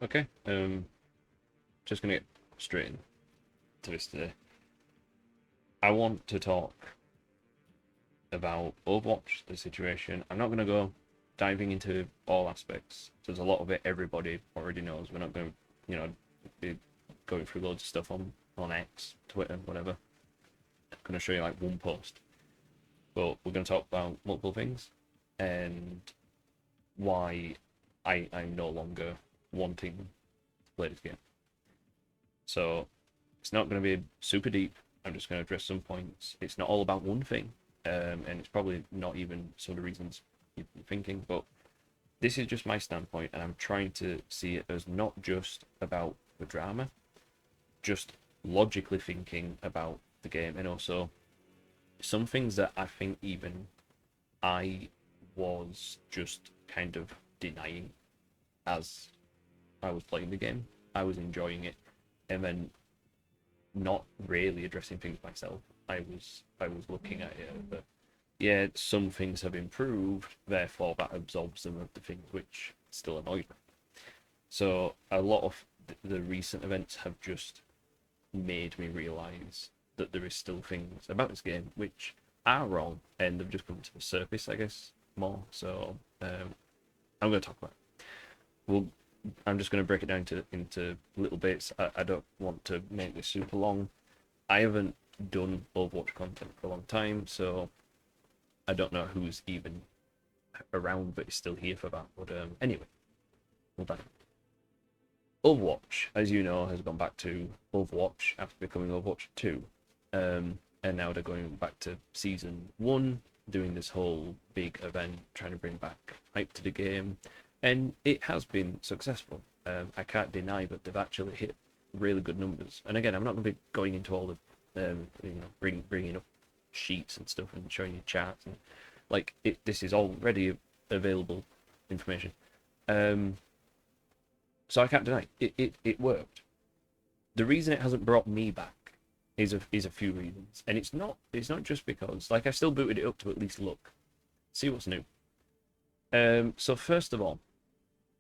Okay. Just gonna get straight into this today. I want to talk about Overwatch, the situation. I'm not gonna go diving into all aspects. There's a lot of it everybody already knows. We're not gonna, be going through loads of stuff on X, Twitter, whatever. I'm gonna show you like one post, but we're gonna talk about multiple things and why I'm no longer wanting to play this game. So it's not going to be super deep. I'm just going to address some points. It's not all about one thing, and it's probably not even some of the reasons you're thinking, but this is just my standpoint, and I'm trying to see it as not just about the drama, just logically thinking about the game, and also some things that I think even I was just kind of denying as I was playing the game. I was enjoying it, and then not really addressing things myself. I was looking at it, but yeah, some things have improved, therefore that absorbs some of the things which still annoy me. So a lot of the recent events have just made me realise that there is still things about this game which are wrong and have just come to the surface, I guess, more. So I'm going to talk about it. Well, I'm just going to break it down into little bits. I don't want to make this super long. I haven't done Overwatch content for a long time, so I don't know who's even around but is still here for that. But anyway, well done. Overwatch, as you know, has gone back to Overwatch after becoming Overwatch 2. And now they're going back to Season 1, doing this whole big event, trying to bring back hype to the game. And it has been successful. I can't deny that they've actually hit really good numbers. And again, I'm not going to be going into all the, bringing up sheets and stuff and showing you charts. And like, this is already available information. So I can't deny it worked. The reason it hasn't brought me back is a few reasons, and it's not just because like I still booted it up to at least look, see what's new. So first of all,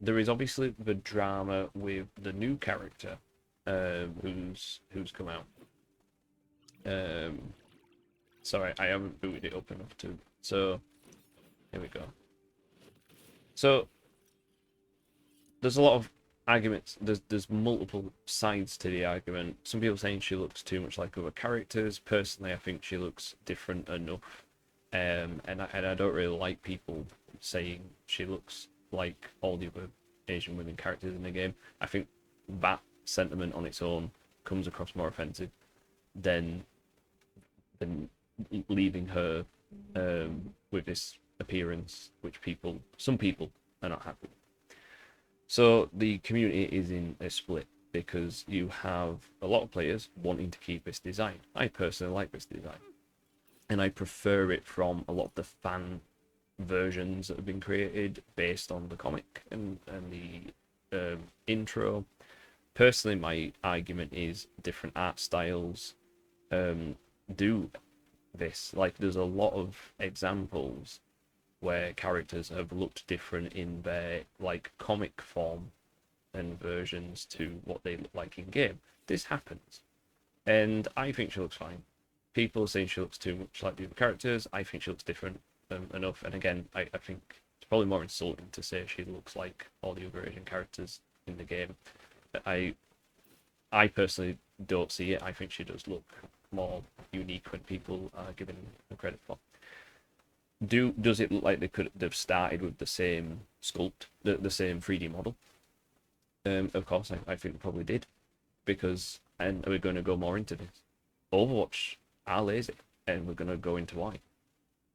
there is obviously the drama with the new character, who's come out. Um, Sorry, I haven't booted it up enough to. So here we go. So there's a lot of arguments. There's multiple sides to the argument. Some people saying she looks too much like other characters. Personally, I think she looks different enough. And I don't really like people saying she looks like all the other Asian women characters in the game. I think that sentiment on its own comes across more offensive than than leaving her with this appearance, which some people are not happy. So the community is in a split because you have a lot of players wanting to keep this design. I personally like this design, and I prefer it from a lot of the fan versions that have been created based on the comic and the intro. Personally, my argument is different art styles do this. Like, there's a lot of examples where characters have looked different in their like comic form and versions to what they look like in game. This happens, and I think she looks fine. People saying she looks too much like the other characters. I think she looks different enough. And again, I think it's probably more insulting to say she looks like all the other Asian characters in the game. I I personally don't see it. I think she does look more unique when people are giving her credit for. Does it look like they've started with the same sculpt, the same 3D model? Of course, I think they probably did, because and we're going to go more into this. Overwatch are lazy, and we're going to go into why.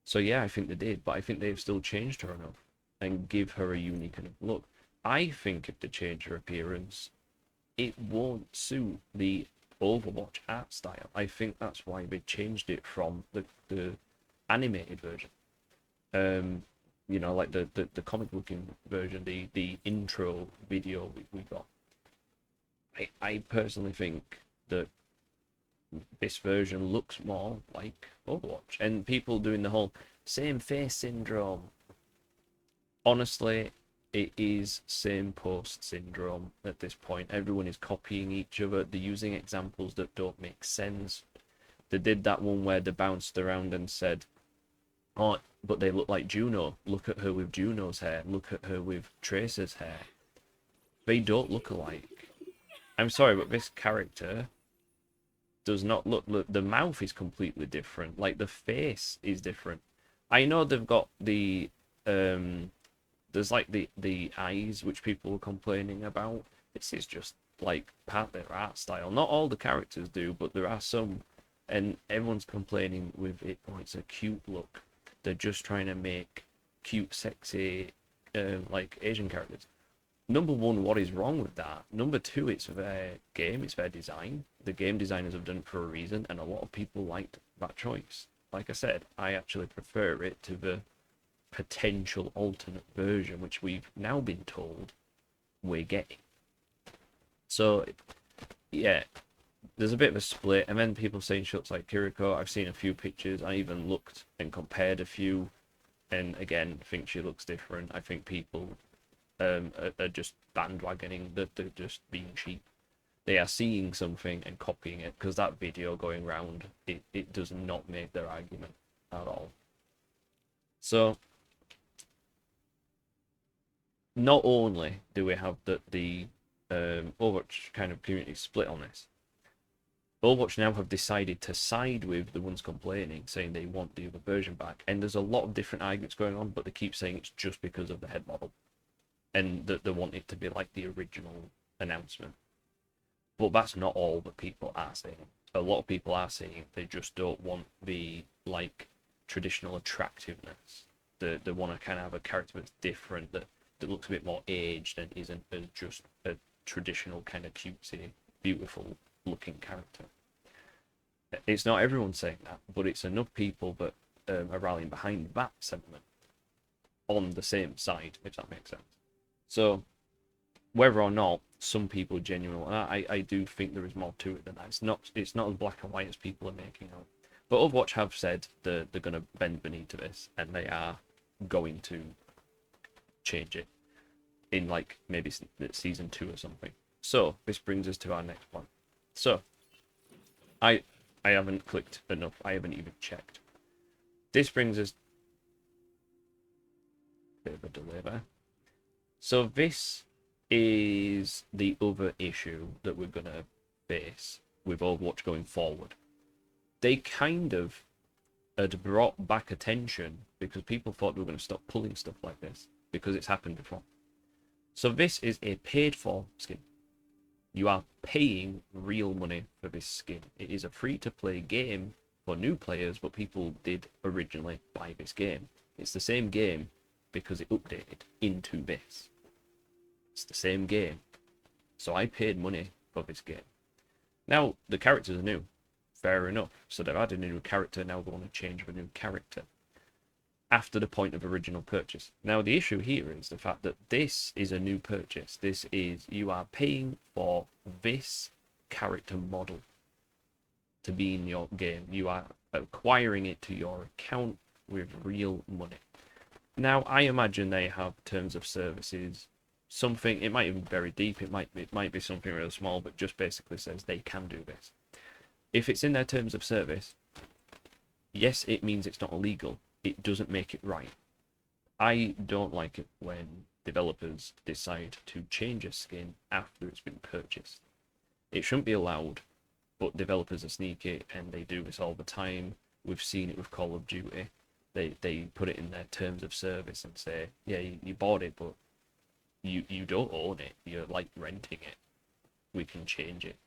So yeah, I think they did, but I think they've still changed her enough and give her a unique enough look. I think if they change her appearance, it won't suit the Overwatch art style. I think that's why they changed it from the animated version. Um, like the comic looking version, the intro video we got. I personally think that this version looks more like Overwatch, and people doing the whole same face syndrome. Honestly, it is same post syndrome at this point. Everyone is copying each other. They're using examples that don't make sense. They did that one where they bounced around and said, "Oh, but they look like Juno. Look at her with Juno's hair. Look at her with Tracer's hair." They don't look alike. I'm sorry, but this character does not look. Look, the mouth is completely different. Like the face is different. I know they've got the there's like the eyes which people were complaining about. This is just like part of their art style. Not all the characters do, but there are some, and everyone's complaining with it. Oh, it's a cute look. They're just trying to make cute, sexy, like Asian characters. Number one, what is wrong with that? Number two, it's their game, it's their design. The game designers have done it for a reason, and a lot of people liked that choice. Like I said, I actually prefer it to the potential alternate version, which we've now been told we're getting. So, yeah, there's a bit of a split, and then people saying she looks like Kiriko. I've seen a few pictures. I even looked and compared a few, and again, think she looks different. I think people are just bandwagoning that they're just being cheap. They are seeing something and copying it, because that video going round, it does not make their argument at all. So, not only do we have the Overwatch kind of community split on this, Overwatch now have decided to side with the ones complaining, saying they want the other version back. And there's a lot of different arguments going on, but they keep saying it's just because of the head model, and that they want it to be like the original announcement. But that's not all that people are saying. A lot of people are saying they just don't want the like traditional attractiveness. They want to kind of have a character that's different, that looks a bit more aged and isn't as just a traditional kind of cutesy, beautiful looking character. It's not everyone saying that, but it's enough people that are rallying behind that sentiment on the same side, if that makes sense. So, whether or not some people genuinely, I do think there is more to it than that. It's not as black and white as people are making out. But Overwatch have said they're going to bend the knee to this, and they are going to change it in like maybe season 2 or something. So this brings us to our next point. So I haven't clicked enough. I haven't even checked. This brings us a bit of a delay there. So this is the other issue that we're gonna face with Overwatch going forward. They kind of had brought back attention because people thought we were going to stop pulling stuff like this because it's happened before. So this is a paid for skin. You are paying real money for this skin. It is a free to play game for new players, but people did originally buy this game. It's the same game because it updated into this. It's the same game. So I paid money for this game. Now, the characters are new. Fair enough. So they've added a new character, now they want to change the new character after the point of original purchase. Now, the issue here is the fact that this is a new purchase. This is, you are paying for this character model to be in your game. You are acquiring it to your account with real money. Now, I imagine they have terms of services, something, it might even be very deep, it might be something real small, but just basically says they can do this. If it's in their terms of service, yes, it means it's not illegal. It doesn't make it right. I don't like it when developers decide to change a skin after it's been purchased. It shouldn't be allowed, but developers are sneaky and they do this all the time. We've seen it with Call of Duty. They put it in their terms of service and say, yeah, you bought it, but you don't own it. You're like renting it. We can change it.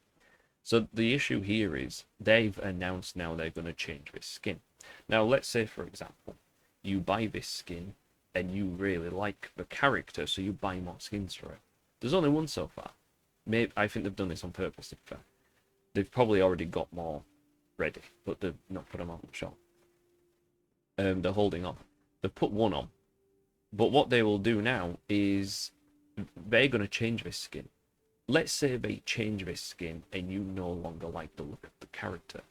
So the issue here is they've announced now they're going to change this skin. Now, let's say, for example, you buy this skin and you really like the character, so you buy more skins for it. There's only one so far. Maybe I think they've done this on purpose, to be fair. They've probably already got more ready, but they've not put them on the shop. They're holding on. They've put one on. But what they will do now is they're going to change this skin. Let's say they change this skin and you no longer like the look of the character.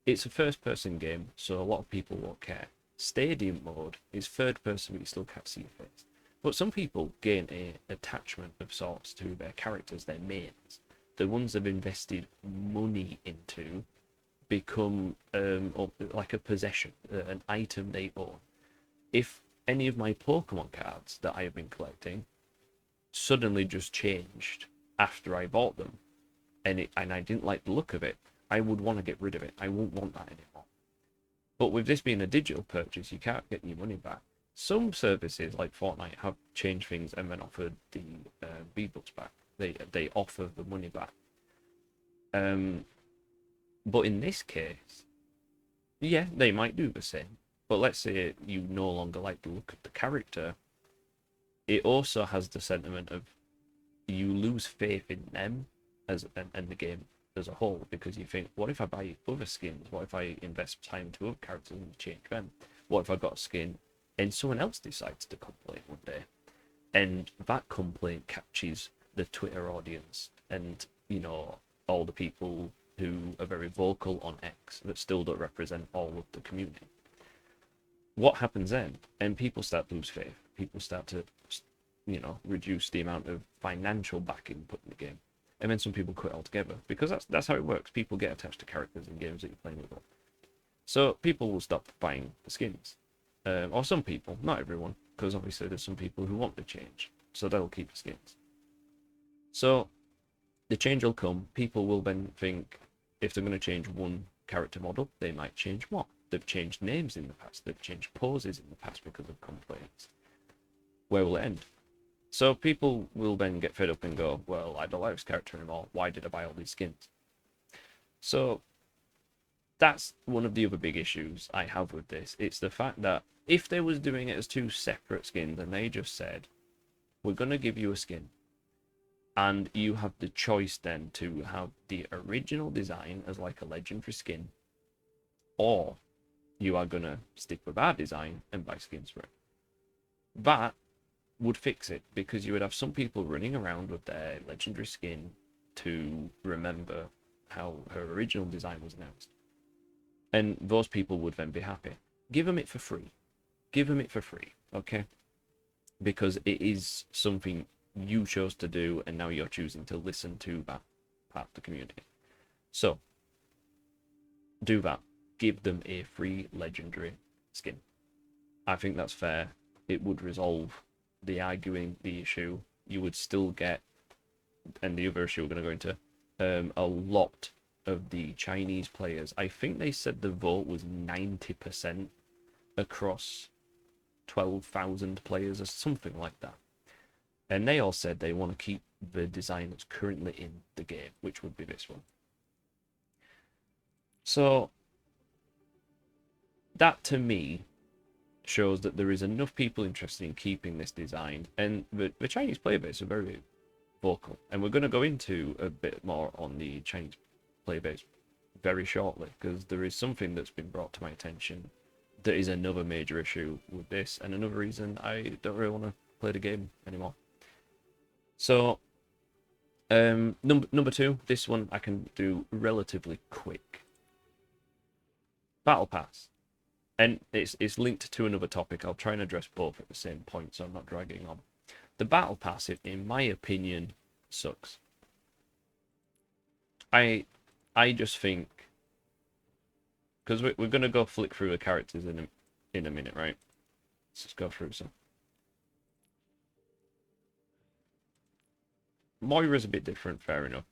It's a first-person game, so a lot of people won't care. Stadium mode is third-person, but you still can't see your face. But some people gain a attachment of sorts to their characters, their mains. The ones they've invested money into become like a possession, an item they own. If any of my Pokemon cards that I have been collecting suddenly just changed after I bought them, and I didn't like the look of it, I would want to get rid of it. I won't want that anymore. But with this being a digital purchase, you can't get your money back. Some services like Fortnite have changed things and then offered the V-Bucks back. They offer the money back. But in this case, yeah, they might do the same. But let's say you no longer like the look of the character. It also has the sentiment of you lose faith in them and the game as a whole, because you think, what if I buy other skins? What if I invest time to other characters and change them? What if I got a skin and someone else decides to complain one day, and that complaint catches the Twitter audience and, you know, all the people who are very vocal on X that still don't represent all of the community? What happens then? And people start to lose faith. People start to, you know, reduce the amount of financial backing put in the game. And then some people quit altogether, because that's how it works. People get attached to characters in games that you're playing with them. So people will stop buying the skins. Or some people, not everyone, because obviously there's some people who want to change. So they'll keep the skins. So the change will come. People will then think, if they're going to change one character model, they might change more. They've changed names in the past. They've changed poses in the past because of complaints. Where will it end? So people will then get fed up and go, well, I don't like this character anymore. Why did I buy all these skins? So that's one of the other big issues I have with this. It's the fact that if they was doing it as two separate skins and they just said, we're going to give you a skin, and you have the choice then to have the original design as like a legendary skin, or you are going to stick with our design and buy skins for it. That would fix it, because you would have some people running around with their legendary skin to remember how her original design was announced. And those people would then be happy. Give them it for free. Give them it for free, okay? Because it is something you chose to do, and now you're choosing to listen to that part of the community. So, do that. Give them a free legendary skin. I think that's fair. It would resolve the arguing, the issue. You would still get, and the other issue we're going to go into, a lot of the Chinese players. I think they said the vote was 90% across 12,000 players or something like that. And they all said they want to keep the design that's currently in the game, which would be this one. So that to me shows that there is enough people interested in keeping this design, and the Chinese player base are very vocal, and we're going to go into a bit more on the Chinese player base very shortly, because there is something that's been brought to my attention that is another major issue with this, and another reason I don't really want to play the game anymore. So number two, this one I can do relatively quick. Battle Pass. And it's linked to another topic. I'll try and address both at the same point, so I'm not dragging on. The Battle Pass, in my opinion, sucks. I just think, because we're gonna go flick through the characters in a minute, right? Let's just go through some. Moira's a bit different, fair enough,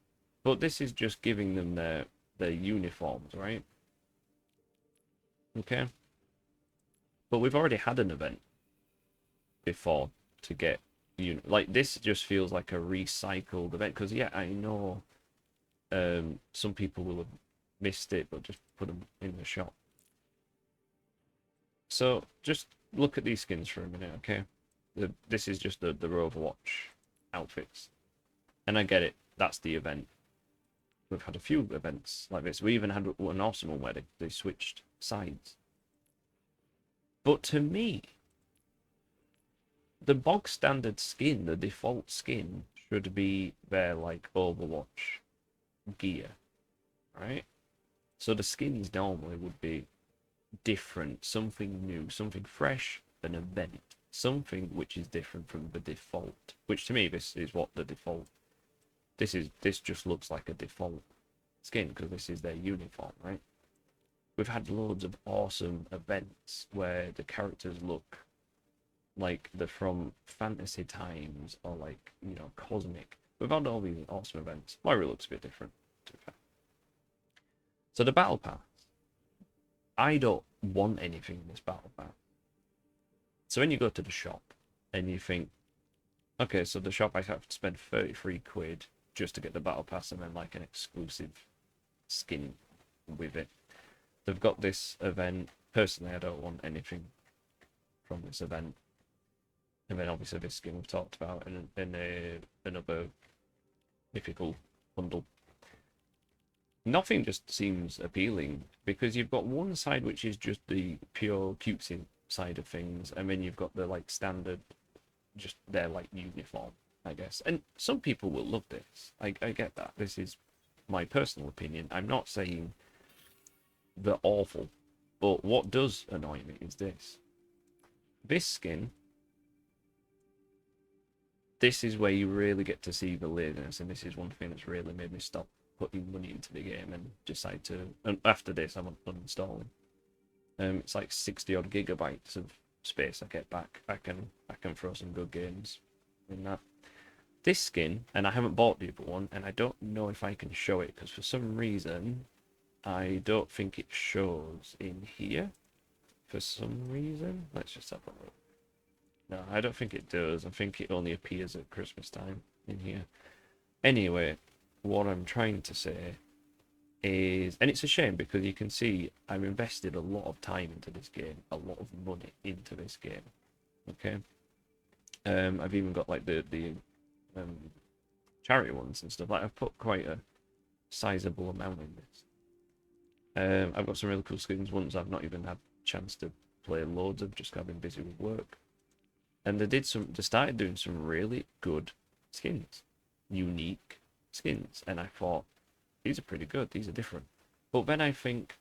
but this is just giving them their uniforms, right? Okay. But we've already had an event before to get like this. Just feels like a recycled event, because yeah, I know some people will have missed it, but just put them in the shop. So just look at these skins for a minute, okay? This is just the Overwatch outfits, and I get it. That's the event. We've had a few events like this. We even had an awesome one where they switched sides. But to me, the bog standard skin, the default skin, should be their like Overwatch gear, right? So the skins normally would be different, something new, something fresh, an event. something which is different from the default. Which to me, this is what the default. This just looks like a default skin because this is their uniform, right? We've had loads of awesome events where the characters look like they're from fantasy times or like, you know, cosmic. We've had all these awesome events. Moira looks a bit different, to be fair. So the battle pass, I don't want anything in this battle pass. So when you go to the shop and you think, okay, so the shop I have to spend 33 quid just to get the battle pass and then like an exclusive skin with it. They've got this event. Personally, I don't want anything from this event. And then obviously this skin we've talked about in another mythical bundle. Nothing just seems appealing because you've got one side which is just the pure cutesy side of things, and then you've got the like standard, just their like uniform, I guess. And some people will love this. I get that. This is my personal opinion. I'm not saying they're awful, but what does annoy me is this. This skin, this is where you really get to see the laziness, and this is one thing that's really made me stop putting money into the game and decide to. And after this, I'm uninstalling. It's like 60 odd gigabytes of space I get back. I can throw some good games in that. This skin, and I haven't bought the other one, and I don't know if I can show it because for some reason I don't think it shows in here. For some reason, let's just have a look. No, I don't think it does. I think it only appears at Christmas time in here. Anyway, what I'm trying to say is, and it's a shame because you can see I've invested a lot of time into this game, a lot of money into this game. Okay, I've even got like the charity ones and stuff. Like I've put quite a sizable amount in this. I've got some really cool skins. Ones I've not even had a chance to play loads of, just 'cause I've been busy with work. And they started doing some really good skins, unique skins, and I thought these are pretty good. These are different. But then I think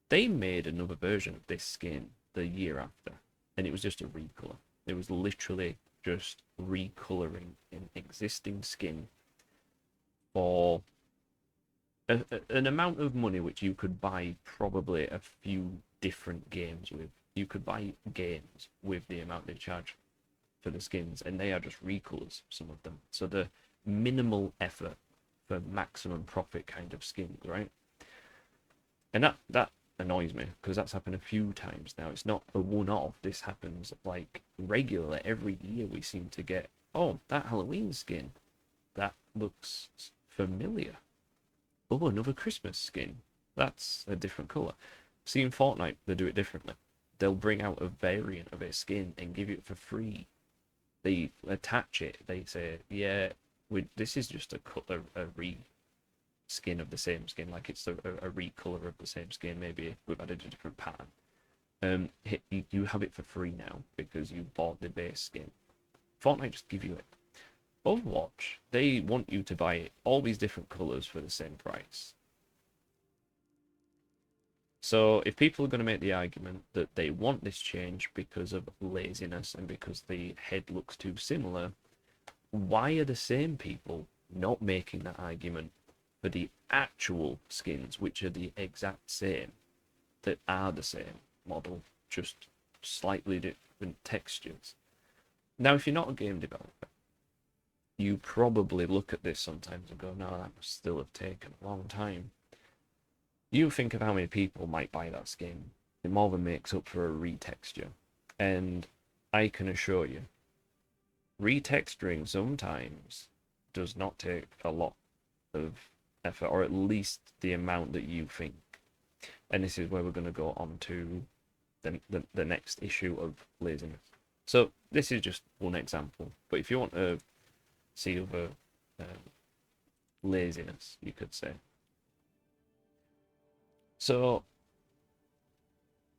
they made another version of this skin the year after, and it was just a recolor. It was literally just recoloring an existing skin for an amount of money which you could buy probably a few different games with. You could buy games with the amount they charge for the skins, and they are just recolors, some of them. So the minimal effort for maximum profit kind of skins, right? And that annoys me because that's happened a few times now. It's not a one-off. This happens like regularly. Every year we seem to get, oh, that Halloween skin, that looks familiar. Oh, another Christmas skin. That's a different color. See, in Fortnite, they do it differently. They'll bring out a variant of a skin and give you it for free. They attach it. They say, yeah, this is just a re-skin of the same skin. Like it's a recolor of the same skin. Maybe we've added a different pattern. You have it for free now because you bought the base skin. Fortnite just give you it. Overwatch, they want you to buy all these different colors for the same price. So if people are going to make the argument that they want this change because of laziness and because the head looks too similar, why are the same people not making that argument for the actual skins, which are the exact same, that are the same model, just slightly different textures? Now, if you're not a game developer, you probably look at this sometimes and go, no, that must still have taken a long time. You think of how many people might buy that skin. It more than makes up for a retexture. And I can assure you, retexturing sometimes does not take a lot of effort, or at least the amount that you think. And this is where we're going to go on to the next issue of laziness. So this is just one example. But if you want to see other laziness, you could say. So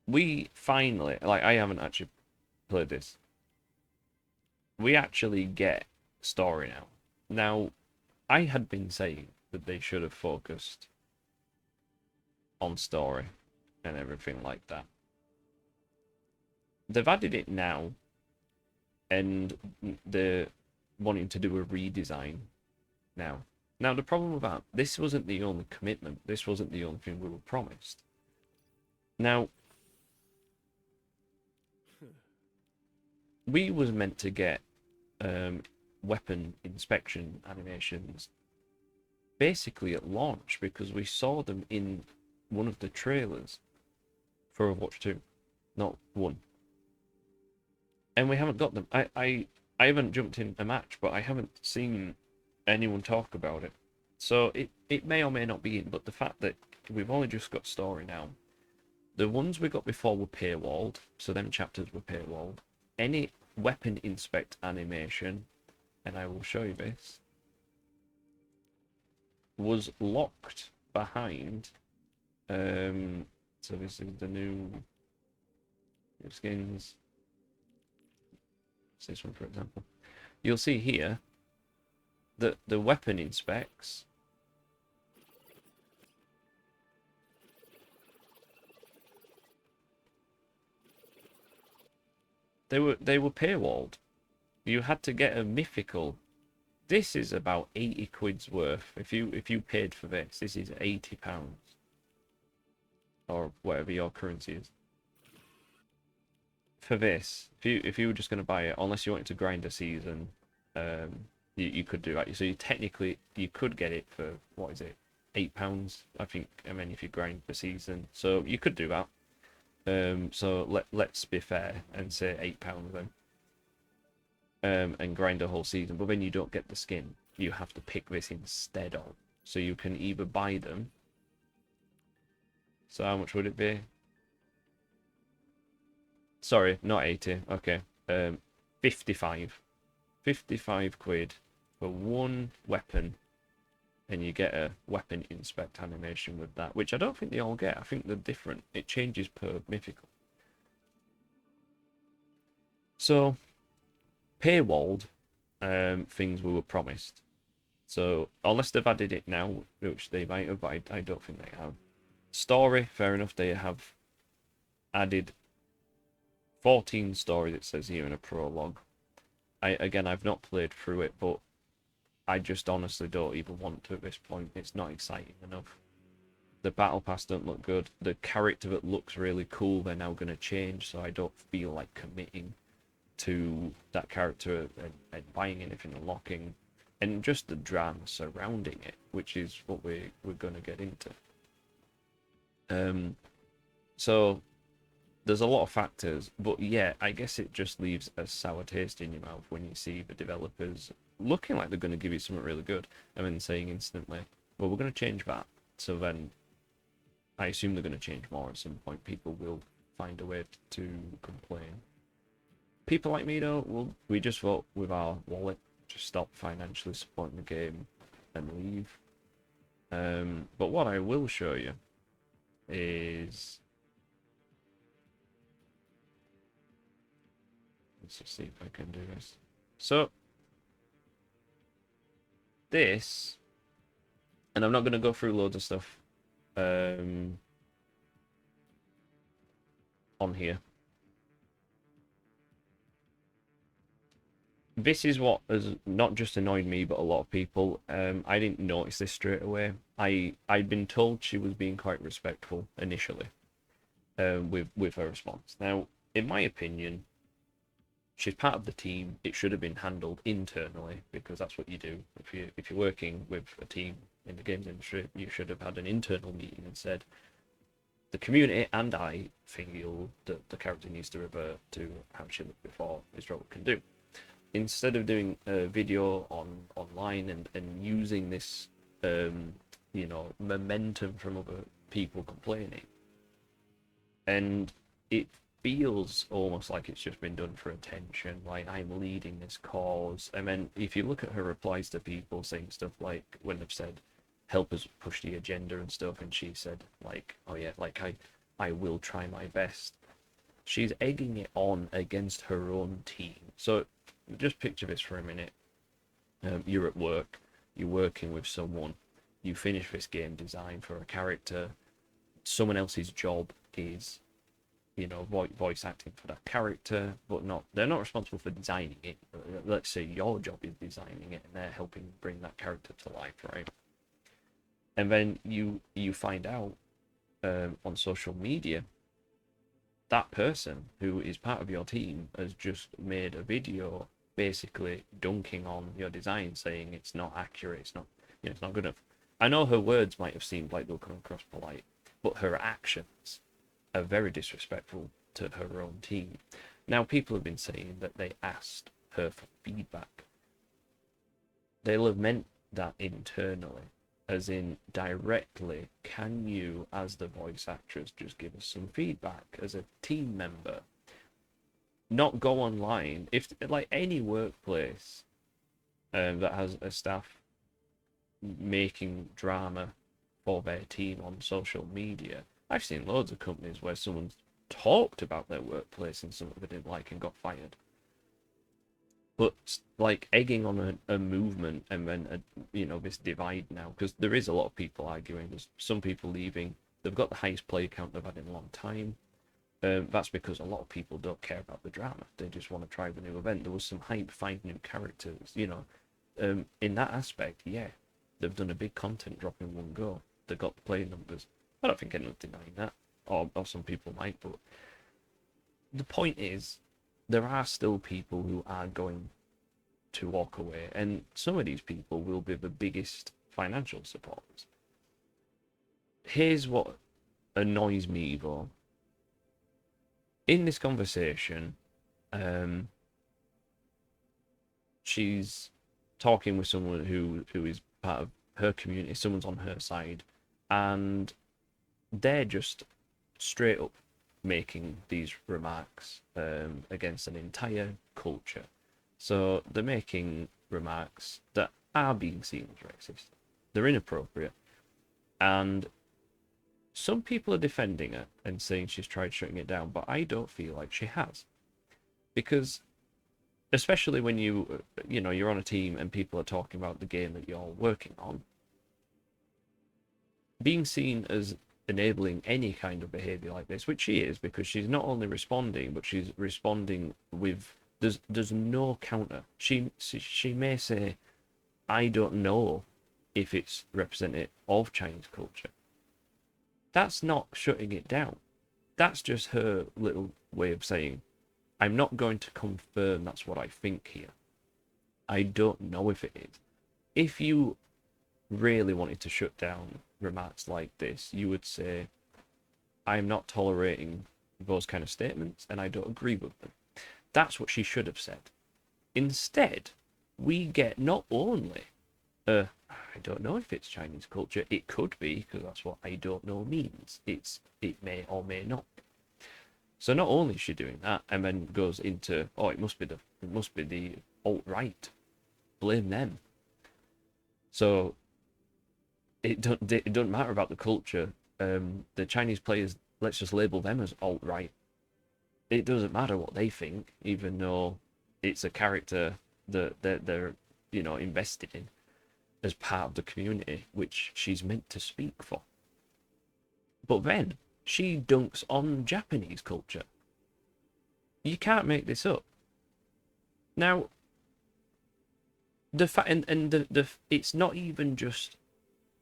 we finally, like, I haven't actually played this. We actually get story now. Now, I had been saying that they should have focused on story and everything like that. They've added it now, and they're wanting to do a redesign now. Now, the problem with that, this wasn't the only commitment. This wasn't the only thing we were promised. Now, we was meant to get weapon inspection animations basically at launch because we saw them in one of the trailers for Overwatch 2, not 1. And we haven't got them. I haven't jumped in a match, but I haven't seen anyone talk about it. So it may or may not be in, but the fact that we've only just got story now, the ones we got before were paywalled, so them chapters were paywalled. Any weapon inspect animation, and I will show you this, was locked behind. So this is the new skins. This one, for example. You'll see here that the weapon inspects they were paywalled. You had to get a mythical. This is about 80 quid's worth. If you paid for this is £80 or whatever your currency is. For this, if you were just going to buy it, unless you wanted to grind a season, you could do that. So you could get it for, what is it, £8, I think. I mean, if you grind the season, so you could do that. So let's be fair and say £8 then. And grind a whole season, but then you don't get the skin. You have to pick this instead of. So you can either buy them. So how much would it be? Sorry, not 80. Okay. 55. 55 quid for one weapon, and you get a weapon inspect animation with that, which I don't think they all get. I think they're different. It changes per mythical. So paywalled things we were promised. So unless they've added it now, which they might have, but I don't think they have. Story, fair enough, they have added 14 story that says here in a prologue. I've not played through it, but I just honestly don't even want to at this point. It's not exciting enough. The battle pass don't look good. The character that looks really cool, they're now going to change, so I don't feel like committing to that character and buying anything, unlocking, and just the drama surrounding it, which is what we're going to get into. So there's a lot of factors, but yeah, I guess it just leaves a sour taste in your mouth when you see the developers looking like they're going to give you something really good, and then saying instantly, well, we're going to change that. So then I assume they're going to change more at some point. People will find a way to complain. People like me, though, we just vote with our wallet, just stop financially supporting the game and leave. But what I will show you is, let's just see if I can do this. So this, and I'm not going to go through loads of stuff on here. This is what has not just annoyed me, but a lot of people. I didn't notice this straight away. I'd been told she was being quite respectful initially, with her response. Now, in my opinion, she's part of the team. It should have been handled internally, because that's what you do. If you're working with a team in the games industry, you should have had an internal meeting and said, the community and I feel that the character needs to revert to how she looked before. Is what we can do. Instead of doing a video online and using this momentum from other people complaining, and it feels almost like it's just been done for attention, like I'm leading this cause. And then if you look at her replies to people saying stuff like, when they've said help us push the agenda and stuff, and she said like, oh yeah, like I will try my best, she's egging it on against her own team. So just picture this for a minute. You're at work, you're working with someone, you finish this game design for a character. Someone else's job is voice acting for that character, but they're not responsible for designing it. Let's say your job is designing it, and they're helping bring that character to life, right? And then you find out on social media that person who is part of your team has just made a video basically dunking on your design, saying it's not accurate, it's not good enough. I know her words might have seemed like they were coming across polite, but her actions are very disrespectful to her own team. Now, people have been saying that they asked her for feedback. They'll have meant that internally, as in directly, can you, as the voice actress, just give us some feedback as a team member? Not go online. If, like, any workplace that has a staff making drama for their team on social media, I've seen loads of companies where someone's talked about their workplace and something they didn't like and got fired. But like egging on a movement and then this divide now, because there is a lot of people arguing. There's some people leaving. They've got the highest player count they've had in a long time. That's because a lot of people don't care about the drama. They just want to try the new event. There was some hype, find new characters. In that aspect, yeah, they've done a big content drop in one go. They got the player numbers. I don't think anyone's denying that, or some people might. But the point is, there are still people who are going to walk away, and some of these people will be the biggest financial supporters. Here's what annoys me, though. In this conversation, she's talking with someone who is part of her community, someone's on her side, and they're just straight up making these remarks against an entire culture. So they're making remarks that are being seen as racist. They're inappropriate. And some people are defending her and saying she's tried shutting it down, but I don't feel like she has. Because especially when you're on a team and people are talking about the game that you're working on, being seen as enabling any kind of behavior like this, which she is, because she's not only responding, but she's responding with there's no counter. She may say, I don't know if it's representative of Chinese culture. That's not shutting it down. That's just her little way of saying, I'm not going to confirm that's what I think here. I don't know if it is. If you really wanted to shut down remarks like this, you would say, I'm not tolerating those kind of statements and I don't agree with them. That's what she should have said. Instead, we get not only I don't know if it's Chinese culture. It could be, because that's what I don't know means. It may or may not. So not only is she doing that, and then goes into, it must be the alt-right. Blame them. So it doesn't matter about the culture. The Chinese players, let's just label them as alt-right. It doesn't matter what they think, even though it's a character that they're invested in as part of the community, which she's meant to speak for. But then she dunks on Japanese culture. You can't make this up. Now, the fact and it's not even just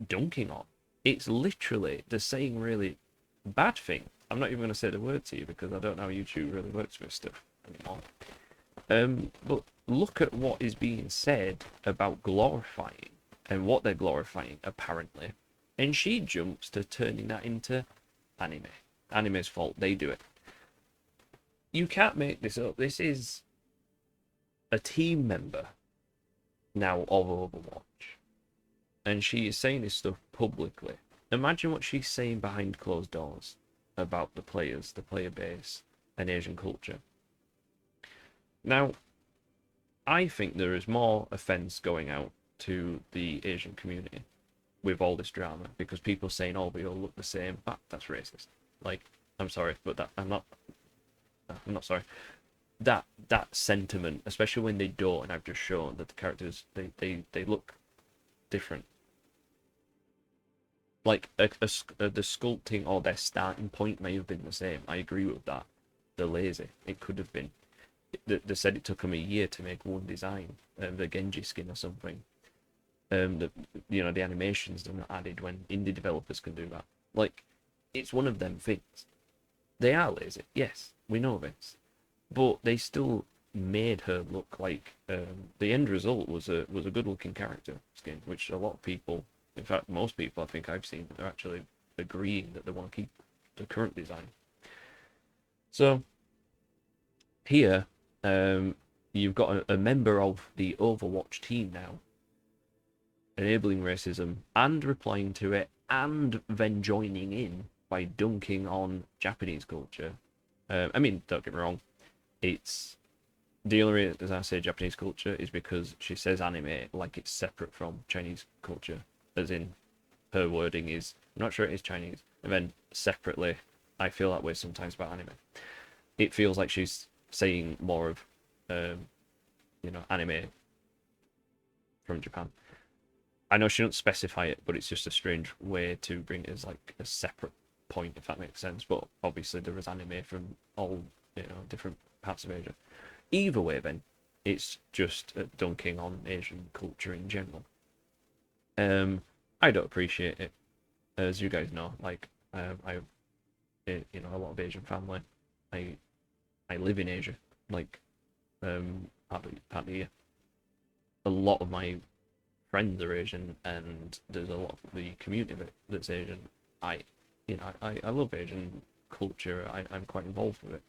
dunking on. It's literally the saying really bad thing. I'm not even going to say the word to you because I don't know how YouTube really works with stuff anymore. But look at what is being said about glorifying and what they're glorifying, apparently. And she jumps to turning that into anime. Anime's fault. They do it. You can't make this up. This is a team member now of Overwatch. And she is saying this stuff publicly. Imagine what she's saying behind closed doors about the players, the player base, and Asian culture. Now, I think there is more offence going out to the Asian community with all this drama, because people saying, we all look the same. That's racist. Like, I'm sorry, but I'm not sorry. That sentiment, especially when they don't, and I've just shown that the characters they look different. Like the sculpting or their starting point may have been the same. I agree with that. They're lazy. It could have been. They said it took them a year to make one design, the Genji skin or something. The the animations they're not added when indie developers can do that. Like, it's one of them things. They are lazy, yes, we know this, but they still made her look like the end result was a good looking character skin, which a lot of people, in fact most people I think I've seen, are actually agreeing that they want to keep the current design. So here, you've got a member of the Overwatch team now enabling racism and replying to it and then joining in by dunking on Japanese culture. I mean, don't get me wrong, it's the only reason I say Japanese culture is because she says anime like it's separate from Chinese culture, as in her wording is, I'm not sure it is Chinese, and then separately, I feel that way sometimes about anime. It feels like she's saying more of, anime from Japan. I know she doesn't specify it, but it's just a strange way to bring it as like a separate point, if that makes sense. But obviously there is anime from all different parts of Asia. Either way, then it's just dunking on Asian culture in general. I don't appreciate it, as you guys know. Like I have a lot of Asian family. I I live in Asia, like part of the year. A lot of my friends are Asian, and there's a lot of the community that's Asian. I, I love Asian culture. I'm quite involved with it.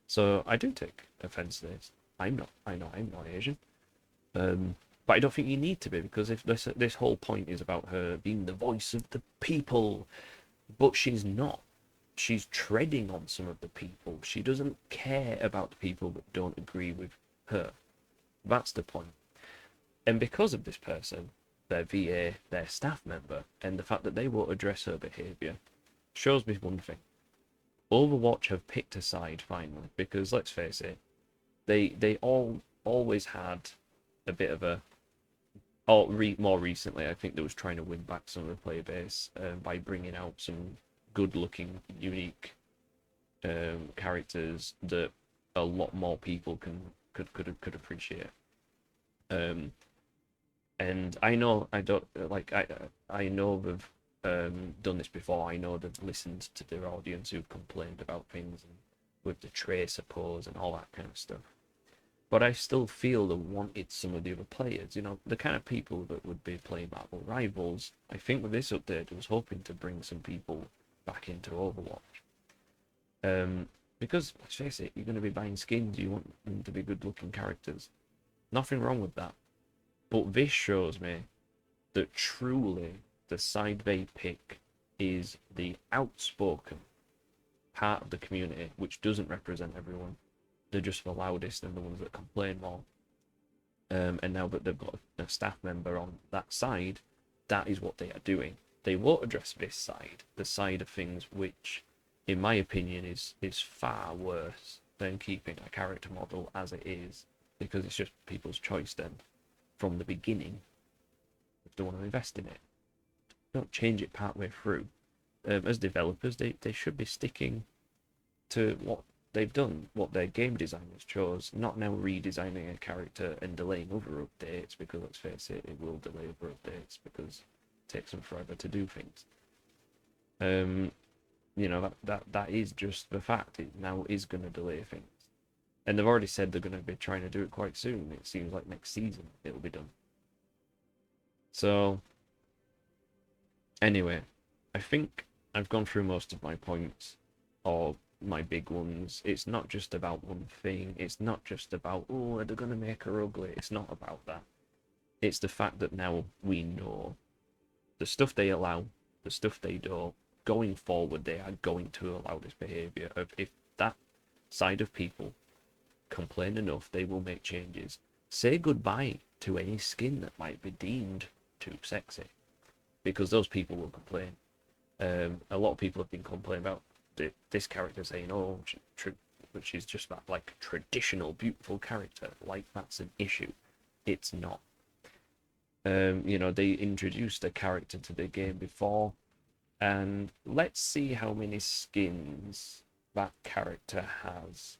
So I do take offence to this. I'm not. I know I'm not Asian. But I don't think you need to be, because if this whole point is about her being the voice of the people, but she's not. She's treading on some of the people. She doesn't care about the people that don't agree with her. That's the point. And because of this person, their VA, their staff member, and the fact that they won't address her behaviour, shows me one thing. Overwatch have picked a side finally, because let's face it, they all always had a bit of a. More recently, I think they was trying to win back some of the player base by bringing out some good-looking, unique characters that a lot more people could appreciate. Um, and I know I don't like I know they've done this before. I know they've listened to their audience who've complained about things and with the tracer pose and all that kind of stuff. But I still feel they wanted some of the other players, the kind of people that would be playing Marvel Rivals. I think with this update, I was hoping to bring some people back into Overwatch. Because let's face it, you're going to be buying skins. You want them to be good-looking characters. Nothing wrong with that. But this shows me that truly the side they pick is the outspoken part of the community, which doesn't represent everyone. They're just the loudest and the ones that complain more. And now that they've got a staff member on that side, that is what they are doing. They won't address this side, the side of things which, in my opinion, is far worse than keeping a character model as it is, because it's just people's choice then, from the beginning, if they want to invest in it. Don't change it partway through. As developers, they should be sticking to what they've done, what their game designers chose, not now redesigning a character and delaying other updates, because let's face it, it will delay other updates because it takes them forever to do things. That is just the fact. It now is going to delay things. And they've already said they're going to be trying to do it quite soon. It seems like next season it'll be done. So, anyway, I think I've gone through most of my points, or my big ones. It's not just about one thing. It's not just about, oh, are they going to make her ugly? It's not about that. It's the fact that now we know the stuff they allow, the stuff they don't. Going forward, they are going to allow this behaviour. If that side of people complain enough, they will make changes. Say goodbye to any skin that might be deemed too sexy, because those people will complain. A lot of people have been complaining about this character saying, "Oh, which is just that like traditional beautiful character." Like that's an issue. It's not. They introduced a character to the game before And let's see how many skins that character has.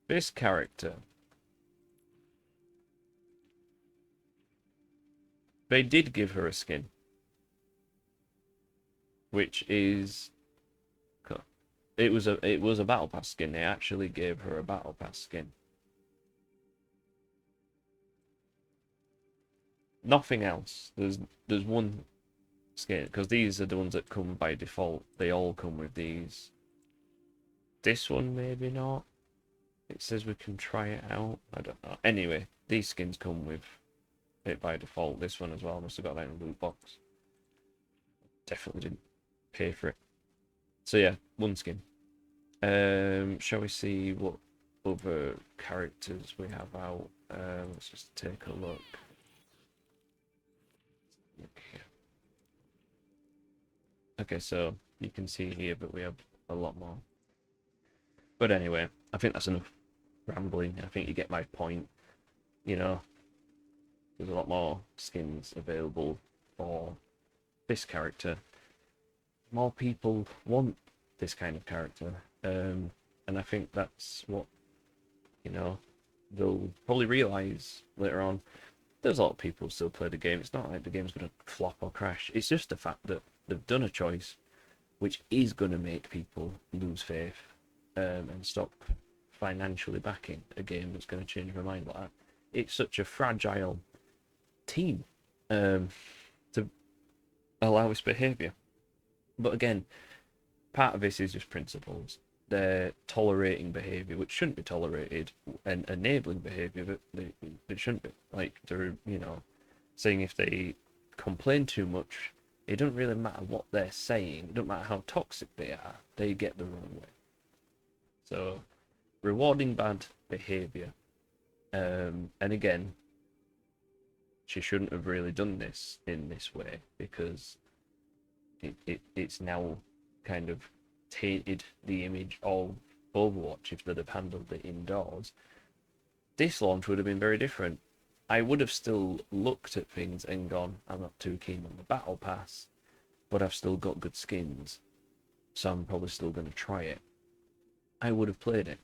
This character, they did give her a skin, which is it was a battle pass skin. They actually gave her a battle pass skin. Nothing else. There's one skin because these are the ones that come by default. They all come with these. This one maybe not. It says we can try it out. I don't know. Anyway, these skins come with it by default. This one as well. Must have got that in a loot box. Definitely didn't pay for it. So yeah, one skin. Shall we see what other characters we have out? Let's just take a look. Okay, so you can see here, but we have a lot more. But anyway, I think that's enough rambling. I think you get my point. You know, there's a lot more skins available for this character. More people want this kind of character. And I think that's what, they'll probably realise later on. There's a lot of people who still play the game. It's not like the game's going to flop or crash. It's just the fact that they've done a choice which is going to make people lose faith and stop financially backing a game that's going to change their mind like that. It's such a fragile team to allow this behaviour. But again, part of this is just principles. They're tolerating behaviour which shouldn't be tolerated and enabling behaviour that they shouldn't be. Like, they're, saying if they complain too much, it doesn't really matter what they're saying. It doesn't matter how toxic they are. They get the wrong way. So, rewarding bad behaviour. And again, she shouldn't have really done this in this way because it's now kind of tainted the image of Overwatch if they'd have handled it indoors. This launch would have been very different. I would have still looked at things and gone, I'm not too keen on the battle pass, but I've still got good skins, so I'm probably still going to try it. I would have played it.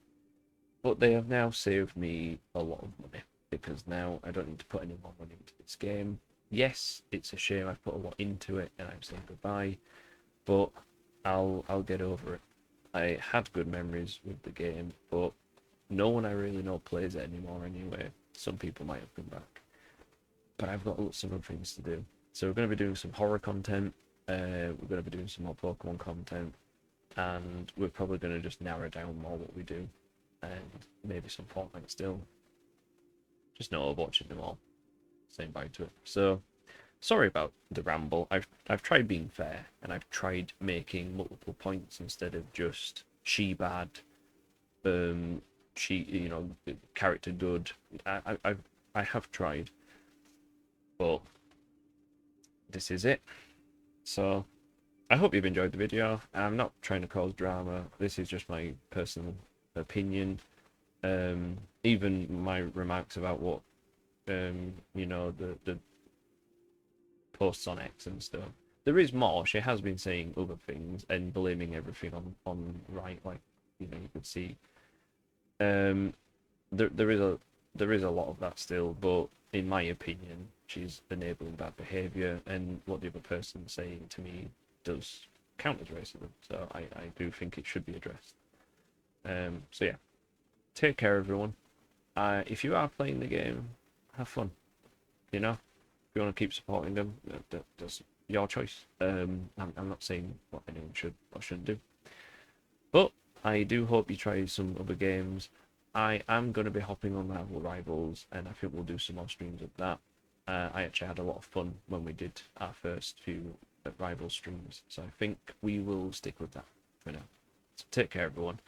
But they have now saved me a lot of money, because now I don't need to put any more money into this game. Yes, it's a shame I've put a lot into it and I'm saying goodbye, but I'll get over it. I had good memories with the game, but no one I really know plays it anymore anyway. Some people might have come back. But I've got lots of other things to do. So we're going to be doing some horror content, we're going to be doing some more Pokemon content, and we're probably going to just narrow down more what we do, and maybe some Fortnite still. Just no Overwatch anymore. Saying bye to it. So, sorry about the ramble. I've tried being fair, and I've tried making multiple points instead of just she bad, she character good. I have tried, but this is it. So I hope you've enjoyed the video. I'm not trying to cause drama. This is just my personal opinion. Even my remarks about what the posts on X and stuff. There is more. She has been saying other things and blaming everything on right, like you could see. There is a lot of that still, but in my opinion, she's enabling bad behaviour, and what the other person's saying to me does count as racism. So I do think it should be addressed. So yeah, take care, everyone. If you are playing the game, have fun. If you want to keep supporting them, that's your choice. I'm not saying what anyone should or shouldn't do, but I do hope you try some other games. I am going to be hopping on Marvel Rivals, and I think we'll do some more streams of that. I actually had a lot of fun when we did our first few Rival streams, so I think we will stick with that for now. So take care, everyone,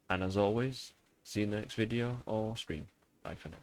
and as always, see you in the next video or stream. Bye for now.